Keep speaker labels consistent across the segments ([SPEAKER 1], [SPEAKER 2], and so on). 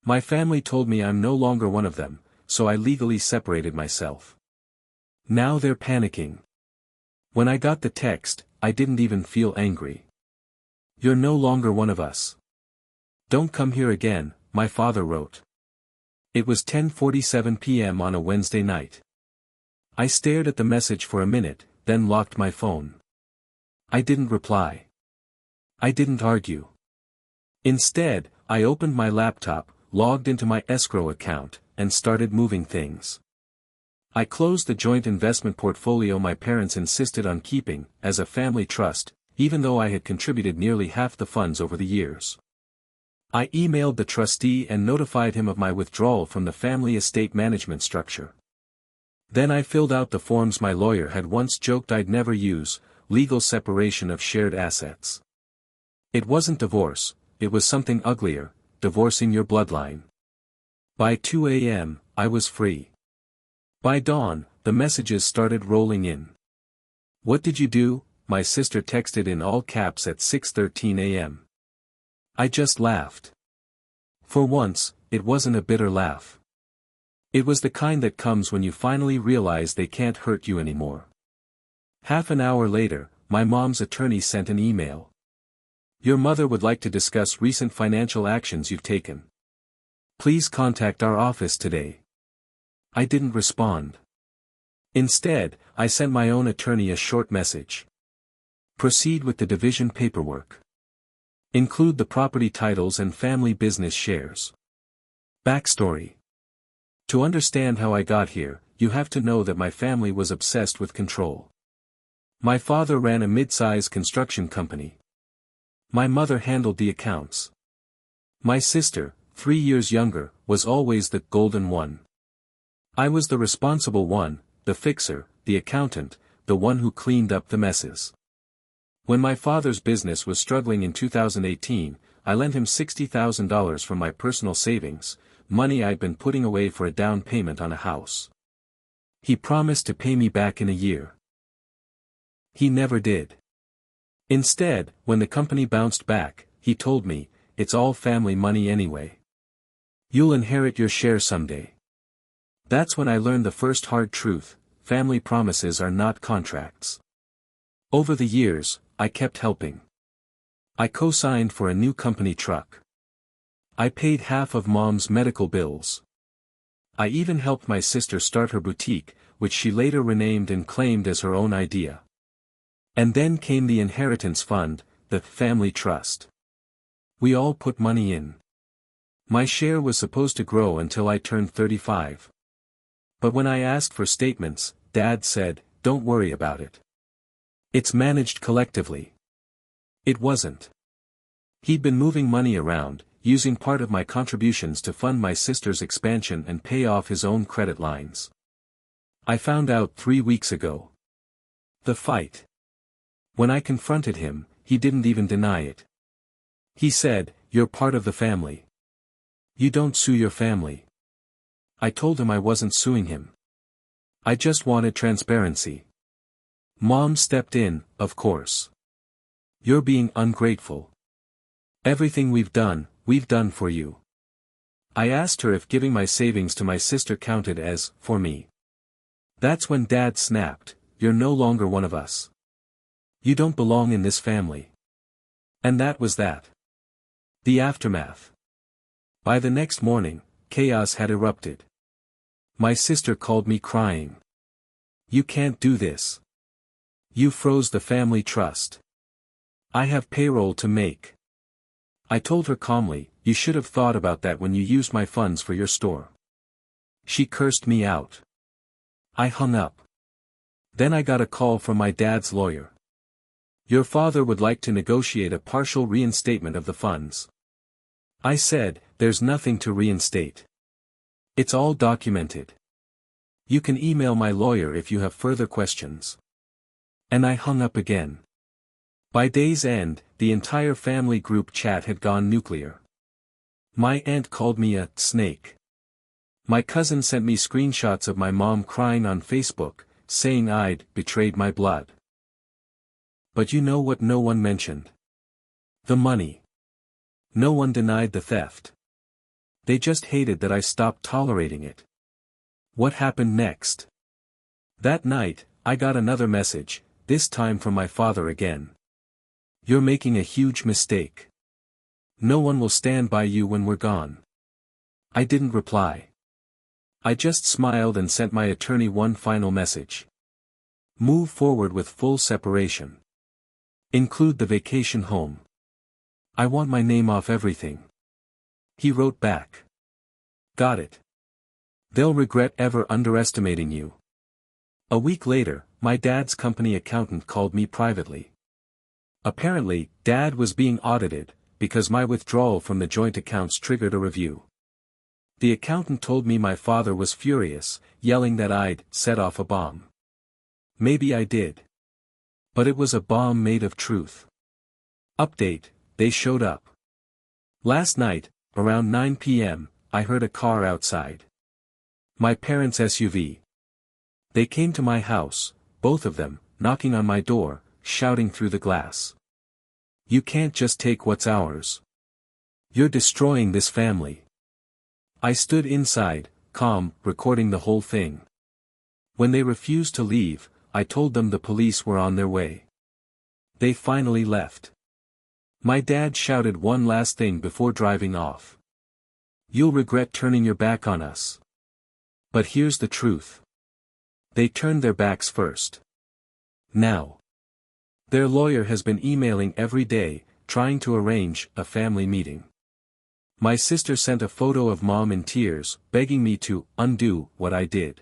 [SPEAKER 1] My family told me I'm no longer one of them, so I legally separated myself. Now they're panicking. When I got the text, I didn't even feel angry. You're no longer one of us. Don't come here again, my father wrote. It was 10:47 p.m. on a Wednesday night. I stared at the message for a minute, then locked my phone. I didn't reply. I didn't argue. Instead, I opened my laptop, logged into my escrow account, and started moving things. I closed the joint investment portfolio my parents insisted on keeping, as a family trust, even though I had contributed nearly half the funds over the years. I emailed the trustee and notified him of my withdrawal from the family estate management structure. Then I filled out the forms my lawyer had once joked I'd never use: legal separation of shared assets. It wasn't divorce, it was something uglier: divorcing your bloodline. By 2 a.m., I was free. By dawn, the messages started rolling in. "What did you do?" my sister texted in all caps at 6:13 a.m. I just laughed. For once, it wasn't a bitter laugh. It was the kind that comes when you finally realize they can't hurt you anymore. Half an hour later, my mom's attorney sent an email. "Your mother would like to discuss recent financial actions you've taken. Please contact our office today." I didn't respond. Instead, I sent my own attorney a short message. "Proceed with the division paperwork. Include the property titles and family business shares." Backstory. To understand how I got here, you have to know that my family was obsessed with control. My father ran a mid-size construction company. My mother handled the accounts. My sister, 3 years younger, was always the golden one. I was the responsible one, the fixer, the accountant, the one who cleaned up the messes. When my father's business was struggling in 2018, I lent him $60,000 from my personal savings, money I'd been putting away for a down payment on a house. He promised to pay me back in a year. He never did. Instead, when the company bounced back, he told me, "It's all family money anyway. You'll inherit your share someday." That's when I learned the first hard truth: family promises are not contracts. Over the years, I kept helping. I co-signed for a new company truck. I paid half of Mom's medical bills. I even helped my sister start her boutique, which she later renamed and claimed as her own idea. And then came the inheritance fund, the family trust. We all put money in. My share was supposed to grow until I turned 35. But when I asked for statements, Dad said, "Don't worry about it. It's managed collectively." It wasn't. He'd been moving money around, using part of my contributions to fund my sister's expansion and pay off his own credit lines. I found out 3 weeks ago. The fight. When I confronted him, he didn't even deny it. He said, "You're part of the family. You don't sue your family." I told him I wasn't suing him. I just wanted transparency. Mom stepped in, of course. "You're being ungrateful. Everything we've done for you." I asked her if giving my savings to my sister counted as, for me. That's when Dad snapped, "You're no longer one of us. You don't belong in this family." And that was that. The aftermath. By the next morning, chaos had erupted. My sister called me crying. "You can't do this. You froze the family trust. I have payroll to make." I told her calmly, "You should have thought about that when you used my funds for your store." She cursed me out. I hung up. Then I got a call from my dad's lawyer. "Your father would like to negotiate a partial reinstatement of the funds." I said, "There's nothing to reinstate. It's all documented. You can email my lawyer if you have further questions." And I hung up again. By day's end, the entire family group chat had gone nuclear. My aunt called me a snake. My cousin sent me screenshots of my mom crying on Facebook, saying I'd betrayed my blood. But you know what no one mentioned? The money. No one denied the theft. They just hated that I stopped tolerating it. What happened next? That night, I got another message, this time from my father again. You're making a huge mistake. No one will stand by you when we're gone. I didn't reply. I just smiled and sent my attorney one final message. Move forward with full separation. Include the vacation home. I want my name off everything. He wrote back. Got it. They'll regret ever underestimating you. A week later, my dad's company accountant called me privately. Apparently, Dad was being audited, because my withdrawal from the joint accounts triggered a review. The accountant told me my father was furious, yelling that I'd set off a bomb. Maybe I did. But it was a bomb made of truth. Update, they showed up. Last night, around 9 p.m., I heard a car outside. My parents' SUV. They came to my house, both of them, knocking on my door, shouting through the glass. You can't just take what's ours. You're destroying this family. I stood inside, calm, recording the whole thing. When they refused to leave, I told them the police were on their way. They finally left. My dad shouted one last thing before driving off. You'll regret turning your back on us. But here's the truth. They turned their backs first. Now. Their lawyer has been emailing every day, trying to arrange a family meeting. My sister sent a photo of Mom in tears, begging me to undo what I did.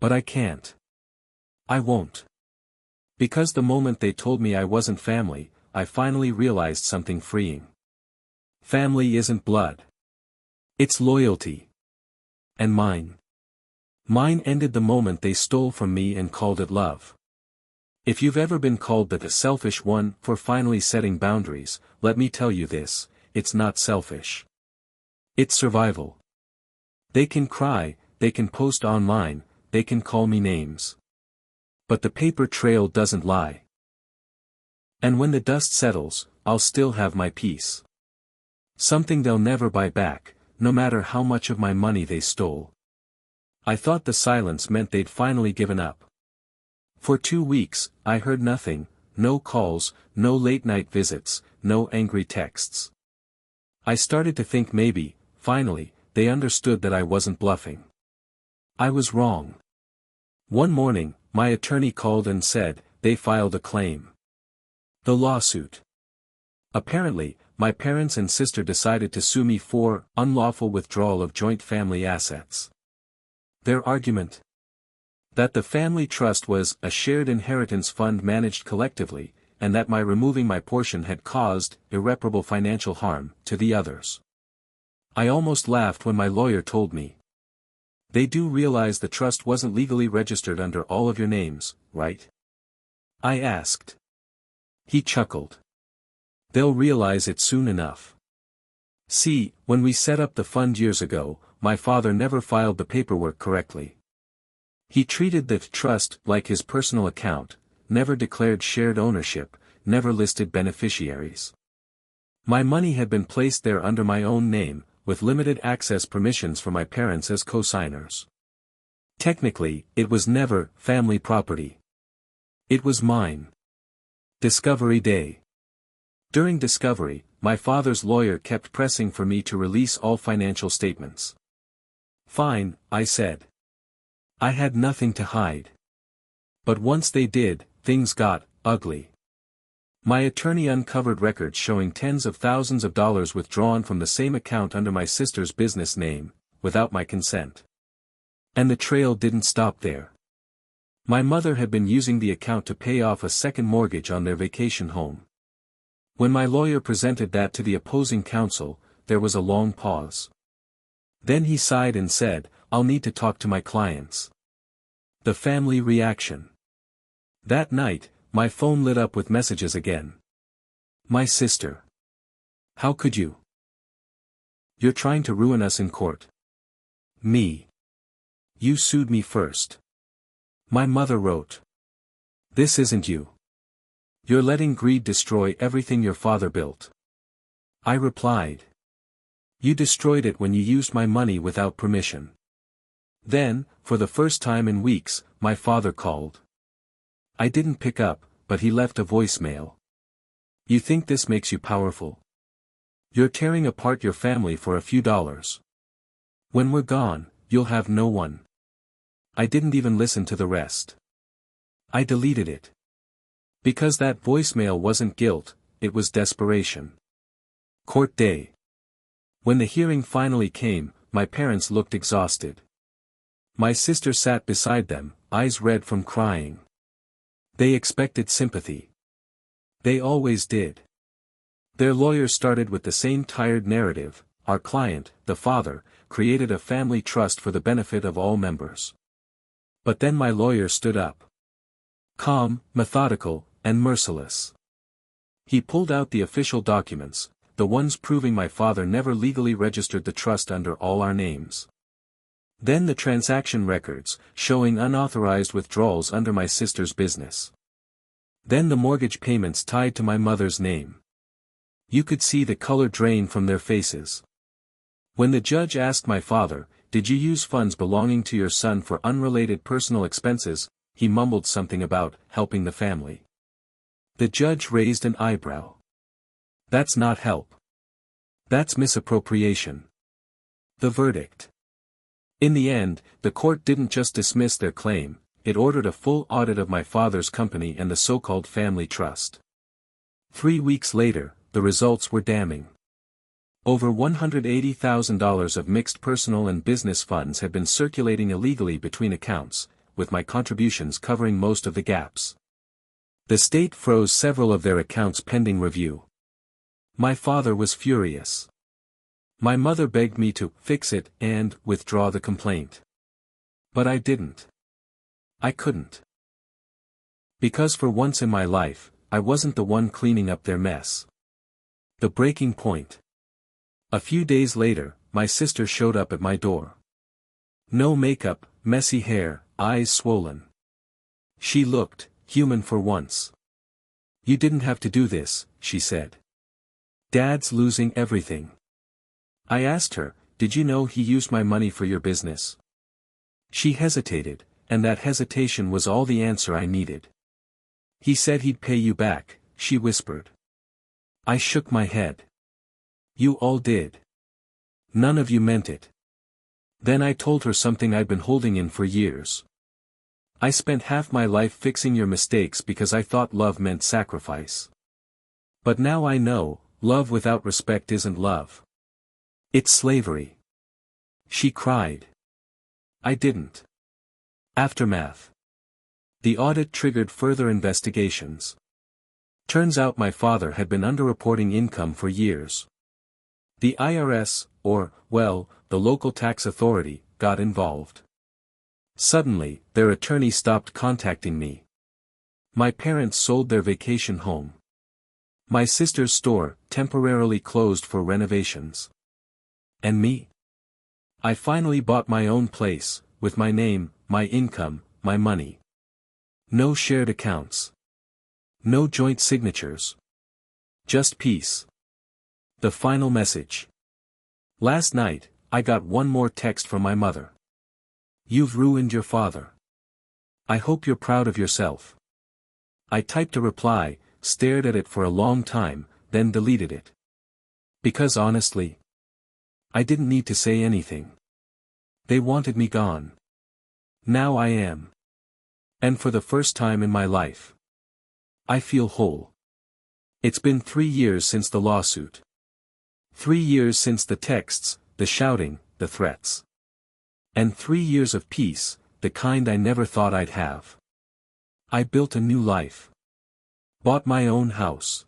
[SPEAKER 1] But I can't. I won't. Because the moment they told me I wasn't family, I finally realized something freeing. Family isn't blood. It's loyalty. And mine. Mine ended the moment they stole from me and called it love. If you've ever been called the selfish one for finally setting boundaries, let me tell you this, it's not selfish. It's survival. They can cry, they can post online, they can call me names. But the paper trail doesn't lie. And when the dust settles, I'll still have my peace. Something they'll never buy back, no matter how much of my money they stole. I thought the silence meant they'd finally given up. For 2 weeks, I heard nothing, no calls, no late-night visits, no angry texts. I started to think maybe, finally, they understood that I wasn't bluffing. I was wrong. One morning, my attorney called and said, they filed a claim. The lawsuit. Apparently, my parents and sister decided to sue me for unlawful withdrawal of joint family assets. Their argument? That the family trust was a shared inheritance fund managed collectively, and that my removing my portion had caused irreparable financial harm to the others. I almost laughed when my lawyer told me. They do realize the trust wasn't legally registered under all of your names, right? I asked. He chuckled. They'll realize it soon enough. See, when we set up the fund years ago, my father never filed the paperwork correctly. He treated the trust like his personal account, never declared shared ownership, never listed beneficiaries. My money had been placed there under my own name, with limited access permissions for my parents as co-signers. Technically, it was never family property. It was mine. Discovery Day. During discovery, my father's lawyer kept pressing for me to release all financial statements. Fine, I said. I had nothing to hide. But once they did, things got ugly. My attorney uncovered records showing tens of thousands of dollars withdrawn from the same account under my sister's business name, without my consent. And the trail didn't stop there. My mother had been using the account to pay off a second mortgage on their vacation home. When my lawyer presented that to the opposing counsel, there was a long pause. Then he sighed and said, "I'll need to talk to my clients." The family reaction. That night, my phone lit up with messages again. My sister. How could you? You're trying to ruin us in court. Me. You sued me first. My mother wrote. This isn't you. You're letting greed destroy everything your father built. I replied. You destroyed it when you used my money without permission. Then, for the first time in weeks, my father called. I didn't pick up, but he left a voicemail. You think this makes you powerful? You're tearing apart your family for a few dollars. When we're gone, you'll have no one. I didn't even listen to the rest. I deleted it. Because that voicemail wasn't guilt, it was desperation. Court day. When the hearing finally came, my parents looked exhausted. My sister sat beside them, eyes red from crying. They expected sympathy. They always did. Their lawyer started with the same tired narrative. Our client, the father, created a family trust for the benefit of all members. But then my lawyer stood up. Calm, methodical, and merciless. He pulled out the official documents, the ones proving my father never legally registered the trust under all our names. Then the transaction records, showing unauthorized withdrawals under my sister's business. Then the mortgage payments tied to my mother's name. You could see the color drain from their faces. When the judge asked my father, "Did you use funds belonging to your son for unrelated personal expenses?" he mumbled something about helping the family. The judge raised an eyebrow. That's not help. That's misappropriation. The verdict. In the end, the court didn't just dismiss their claim, it ordered a full audit of my father's company and the so-called family trust. 3 weeks later, the results were damning. Over $180,000 of mixed personal and business funds had been circulating illegally between accounts, with my contributions covering most of the gaps. The state froze several of their accounts pending review. My father was furious. My mother begged me to fix it and withdraw the complaint. But I didn't. I couldn't. Because for once in my life, I wasn't the one cleaning up their mess. The breaking point. A few days later, my sister showed up at my door. No makeup, messy hair, eyes swollen. She looked human for once. You didn't have to do this, she said. Dad's losing everything. I asked her, did you know he used my money for your business? She hesitated, and that hesitation was all the answer I needed. He said he'd pay you back, she whispered. I shook my head. You all did. None of you meant it. Then I told her something I'd been holding in for years. I spent half my life fixing your mistakes because I thought love meant sacrifice. But now I know, love without respect isn't love. It's slavery. She cried. I didn't. Aftermath. The audit triggered further investigations. Turns out my father had been underreporting income for years. The IRS, or, well, the local tax authority, got involved. Suddenly, their attorney stopped contacting me. My parents sold their vacation home. My sister's store temporarily closed for renovations. And me? I finally bought my own place, with my name, my income, my money. No shared accounts. No joint signatures. Just peace. The final message. Last night, I got one more text from my mother. You've ruined your father. I hope you're proud of yourself. I typed a reply, stared at it for a long time, then deleted it. Because honestly, I didn't need to say anything. They wanted me gone. Now I am. And for the first time in my life, I feel whole. It's been 3 years since the lawsuit. 3 years since the texts, the shouting, the threats. And 3 years of peace, the kind I never thought I'd have. I built a new life. Bought my own house.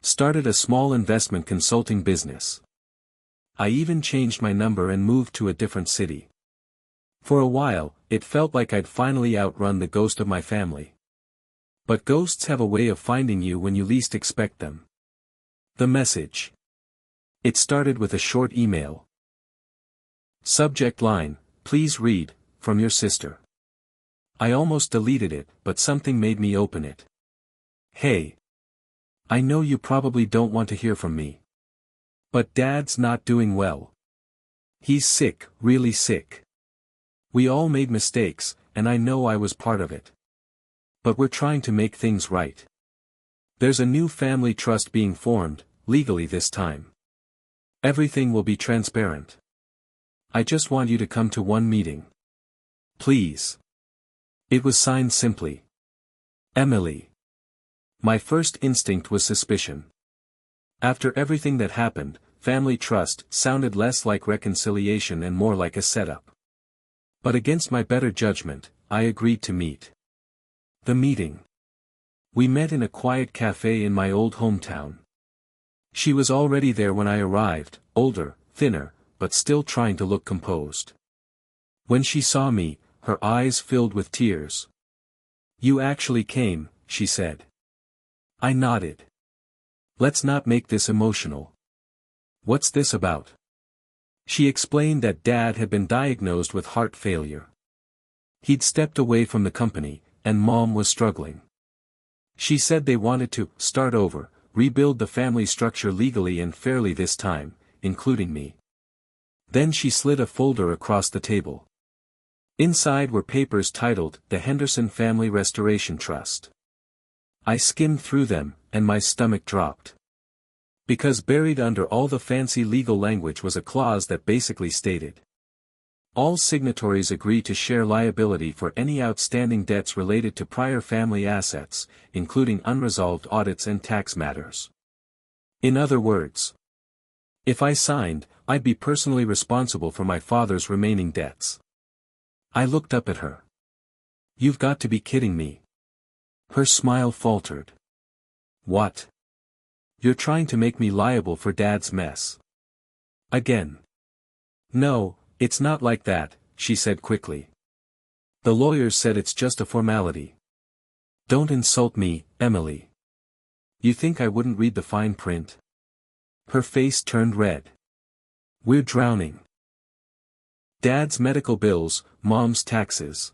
[SPEAKER 1] Started a small investment consulting business. I even changed my number and moved to a different city. For a while, it felt like I'd finally outrun the ghost of my family. But ghosts have a way of finding you when you least expect them. The message. It started with a short email. Subject line, please read, from your sister. I almost deleted it, but something made me open it. Hey. I know you probably don't want to hear from me. But Dad's not doing well. He's sick, really sick. We all made mistakes, and I know I was part of it. But we're trying to make things right. There's a new family trust being formed, legally this time. Everything will be transparent. I just want you to come to one meeting. Please. It was signed simply. Emily. My first instinct was suspicion. After everything that happened, family trust sounded less like reconciliation and more like a setup. But against my better judgment, I agreed to meet. The meeting. We met in a quiet cafe in my old hometown. She was already there when I arrived, older, thinner, but still trying to look composed. When she saw me, her eyes filled with tears. "You actually came," she said. I nodded. "Let's not make this emotional. What's this about?" She explained that Dad had been diagnosed with heart failure. He'd stepped away from the company, and Mom was struggling. She said they wanted to start over, rebuild the family structure legally and fairly this time, including me. Then she slid a folder across the table. Inside were papers titled The Henderson Family Restoration Trust. I skimmed through them, and my stomach dropped. Because buried under all the fancy legal language was a clause that basically stated, all signatories agree to share liability for any outstanding debts related to prior family assets, including unresolved audits and tax matters. In other words, if I signed, I'd be personally responsible for my father's remaining debts. I looked up at her. "You've got to be kidding me." Her smile faltered. "What? You're trying to make me liable for Dad's mess." Again. "No, it's not like that," she said quickly. "The lawyers said it's just a formality." "Don't insult me, Emily. You think I wouldn't read the fine print?" Her face turned red. "We're drowning. Dad's medical bills, Mom's taxes.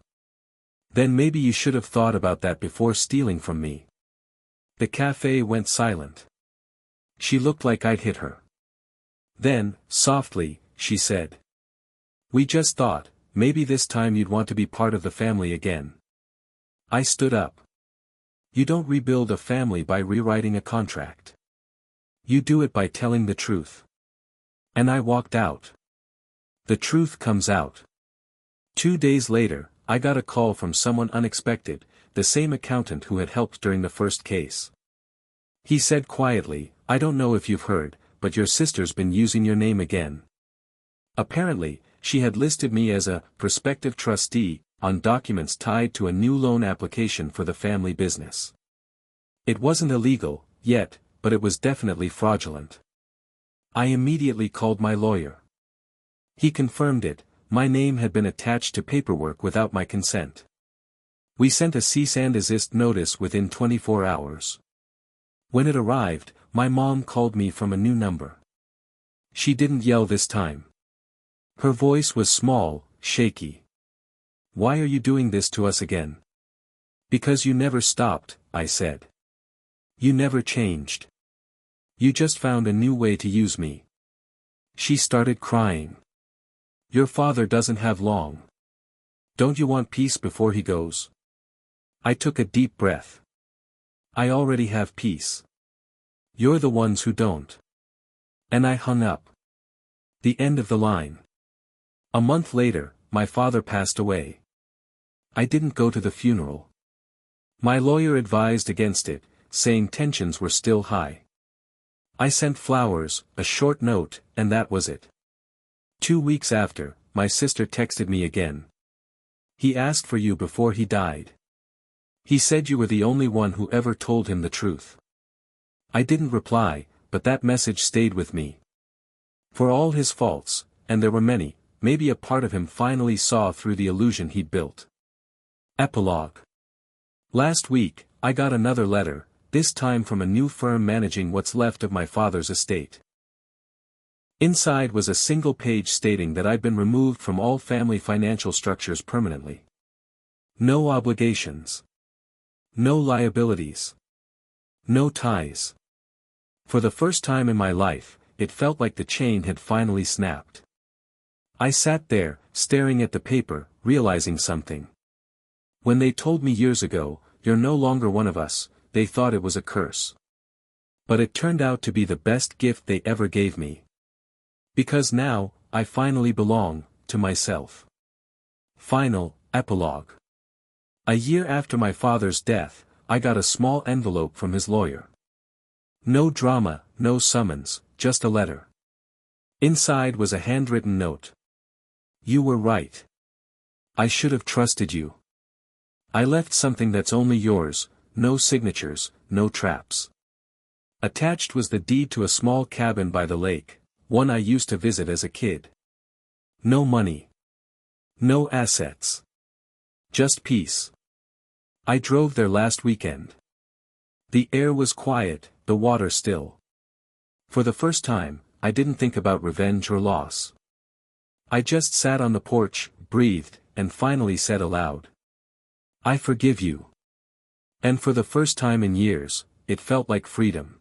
[SPEAKER 1] Then maybe you should have thought about that before stealing from me." The cafe went silent. She looked like I'd hit her. Then, softly, she said, "We just thought, maybe this time you'd want to be part of the family again." I stood up. "You don't rebuild a family by rewriting a contract. You do it by telling the truth." And I walked out. The truth comes out. 2 days later, I got a call from someone unexpected, the same accountant who had helped during the first case. He said quietly, "I don't know if you've heard, but your sister's been using your name again." Apparently, she had listed me as a prospective trustee on documents tied to a new loan application for the family business. It wasn't illegal, yet, but it was definitely fraudulent. I immediately called my lawyer. He confirmed it. My name had been attached to paperwork without my consent. We sent a cease and desist notice within 24 hours. When it arrived, my mom called me from a new number. She didn't yell this time. Her voice was small, shaky. "Why are you doing this to us again?" "Because you never stopped," I said. "You never changed. You just found a new way to use me." She started crying. "Your father doesn't have long. Don't you want peace before he goes?" I took a deep breath. "I already have peace. You're the ones who don't." And I hung up. The end of the line. A month later, my father passed away. I didn't go to the funeral. My lawyer advised against it, saying tensions were still high. I sent flowers, a short note, and that was it. 2 weeks after, my sister texted me again. "He asked for you before he died. He said you were the only one who ever told him the truth." I didn't reply, but that message stayed with me. For all his faults, and there were many, maybe a part of him finally saw through the illusion he'd built. Epilogue. Last week, I got another letter, this time from a new firm managing what's left of my father's estate. Inside was a single page stating that I'd been removed from all family financial structures permanently. No obligations. No liabilities. No ties. For the first time in my life, it felt like the chain had finally snapped. I sat there, staring at the paper, realizing something. When they told me years ago, "You're no longer one of us," they thought it was a curse. But it turned out to be the best gift they ever gave me. Because now, I finally belong, to myself. Final, epilogue. A year after my father's death, I got a small envelope from his lawyer. No drama, no summons, just a letter. Inside was a handwritten note. "You were right. I should have trusted you. I left something that's only yours, no signatures, no traps." Attached was the deed to a small cabin by the lake, one I used to visit as a kid. No money. No assets. Just peace. I drove there last weekend. The air was quiet, the water still. For the first time, I didn't think about revenge or loss. I just sat on the porch, breathed, and finally said aloud, "I forgive you." And for the first time in years, it felt like freedom.